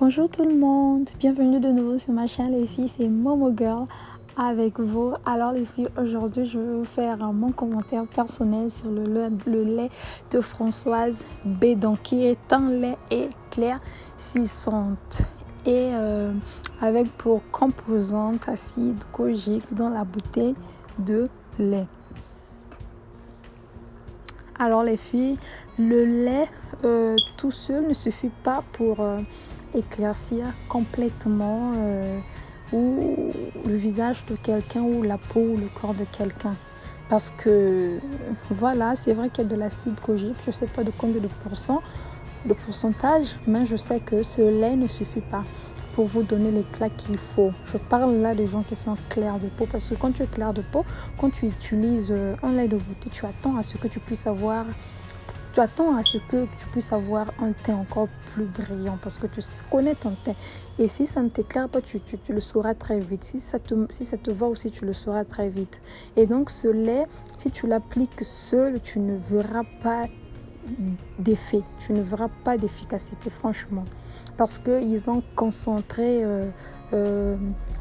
Bonjour tout le monde, bienvenue de nouveau sur ma chaîne les filles, c'est Momo Girl avec vous. Alors les filles, aujourd'hui je vais vous faire mon commentaire personnel sur le lait de Françoise Bédon qui est un lait éclaircissant et avec pour composante acide kojique dans la bouteille de lait. Alors les filles, le lait tout seul ne suffit pas pour éclaircir complètement ou le visage de quelqu'un ou la peau ou le corps de quelqu'un. Parce que voilà, c'est vrai qu'il y a de l'acide kojique, je ne sais pas de combien de pourcentage, mais je sais que ce lait ne suffit pas pour vous donner l'éclat qu'il faut. Je parle là de gens qui sont clairs de peau, parce que quand tu es clair de peau, quand tu utilises un lait de bouteille, tu attends à ce que tu puisses avoir un teint encore plus brillant, parce que tu connais ton teint. Et si ça ne t'éclaire pas, tu le sauras très vite. Si ça te va aussi, tu le sauras très vite. Et donc ce lait, si tu l'appliques seul, tu ne verras pas d'effet, tu ne verras pas d'efficacité, franchement, parce qu'ils ont concentré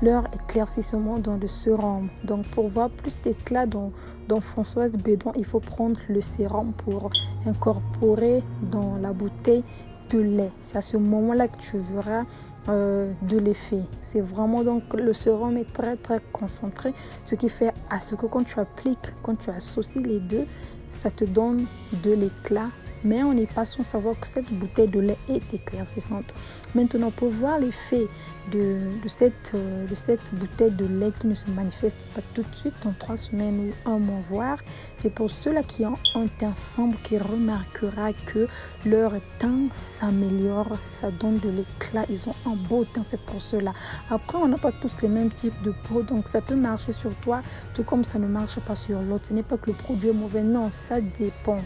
leur éclaircissement dans le sérum. Donc pour voir plus d'éclat dans Françoise Bédon, il faut prendre le sérum pour incorporer dans la bouteille de lait. C'est à ce moment-là que tu verras de l'effet. C'est vraiment, donc le sérum est très très concentré, ce qui fait à ce que quand tu appliques, quand tu associes les deux, ça te donne de l'éclat, mais on n'est pas sans savoir que cette bouteille de lait est éclaircissante. Maintenant, pour voir l'effet de cette bouteille de lait qui ne se manifeste pas tout de suite en 3 semaines ou 1 mois voire, c'est pour ceux-là qui ont un teint sombre qui remarquera que leur teint s'améliore, ça donne de l'éclat, ils ont un beau teint, c'est pour cela. Après, on n'a pas tous les mêmes types de peau, donc ça peut marcher sur toi tout comme ça ne marche pas sur l'autre. Ce n'est pas que le produit est mauvais, non, ça dépend.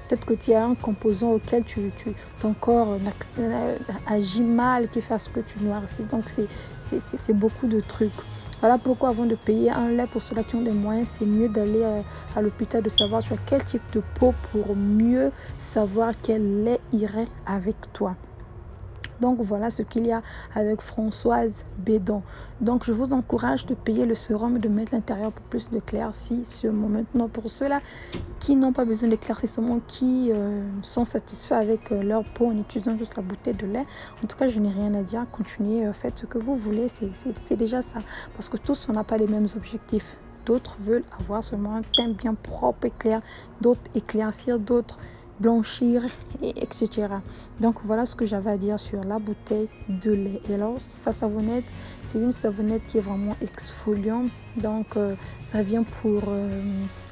Peut-être que tu as un composant auquel ton corps agit mal, qui fait à ce que tu noircis. Donc, c'est beaucoup de trucs. Voilà pourquoi avant de payer un lait pour ceux-là qui ont des moyens, c'est mieux d'aller à l'hôpital, de savoir sur quel type de peau pour mieux savoir quel lait irait avec toi. Donc voilà ce qu'il y a avec Françoise Bédon. Donc je vous encourage de payer le sérum et de mettre l'intérieur pour plus de claircissement. Maintenant, pour ceux-là qui n'ont pas besoin d'éclaircissement, qui sont satisfaits avec leur peau en utilisant juste la bouteille de lait, en tout cas je n'ai rien à dire. Continuez, faites ce que vous voulez, c'est déjà ça. Parce que tous on n'a pas les mêmes objectifs. D'autres veulent avoir seulement un teint bien propre et clair, d'autres éclaircir, d'autres blanchir, etc. Donc voilà ce que j'avais à dire sur la bouteille de lait. Et alors sa savonnette, c'est une savonnette qui est vraiment exfoliante, donc ça vient pour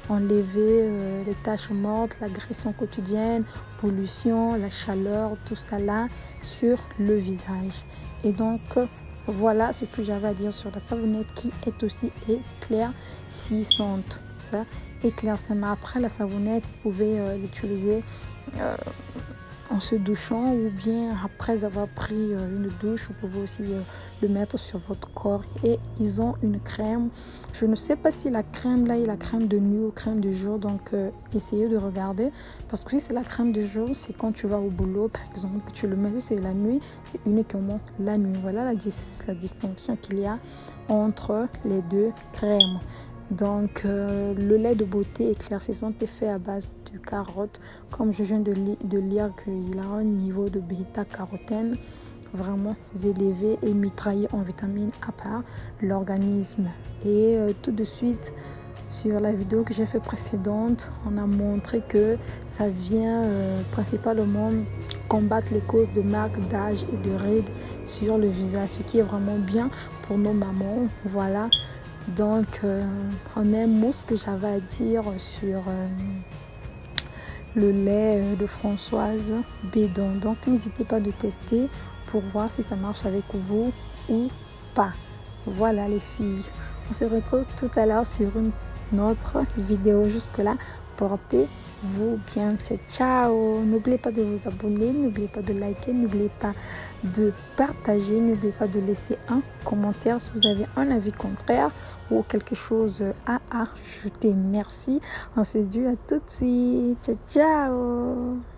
enlever les taches mortes, l'agression quotidienne, pollution, la chaleur, tout ça là sur le visage. Et donc voilà ce que j'avais à dire sur la savonnette qui est aussi éclaircissante. Ça éclaircissement. Après la savonnette, vous pouvez l'utiliser en se douchant ou bien après avoir pris une douche. Vous pouvez aussi le mettre sur votre corps. Et ils ont une crème. Je ne sais pas si la crème là est la crème de nuit ou crème de jour. Donc essayez de regarder. Parce que si c'est la crème de jour, c'est quand tu vas au boulot par exemple que tu le mets. Si c'est la nuit, c'est uniquement la nuit. Voilà la distinction qu'il y a entre les deux crèmes. Donc le lait de beauté éclaircissant est fait à base de carottes, comme je viens de lire qu'il a un niveau de bêta-carotène vraiment élevé et mitraillé en vitamines A par l'organisme. Et tout de suite sur la vidéo que j'ai fait précédente, on a montré que ça vient principalement combattre les causes de marques d'âge et de rides sur le visage, ce qui est vraiment bien pour nos mamans. Voilà. Donc, en un mot, ce que j'avais à dire sur le lait de Françoise Bédon. Donc, n'hésitez pas de tester pour voir si ça marche avec vous ou pas. Voilà les filles. On se retrouve tout à l'heure sur une autre vidéo. Jusque-là, portez-vous bien. Ciao, ciao. N'oubliez pas de vous abonner, n'oubliez pas de liker, n'oubliez pas de partager, n'oubliez pas de laisser un commentaire si vous avez un avis contraire ou quelque chose à ajouter. Merci. On se dit à tout de suite. Ciao, ciao.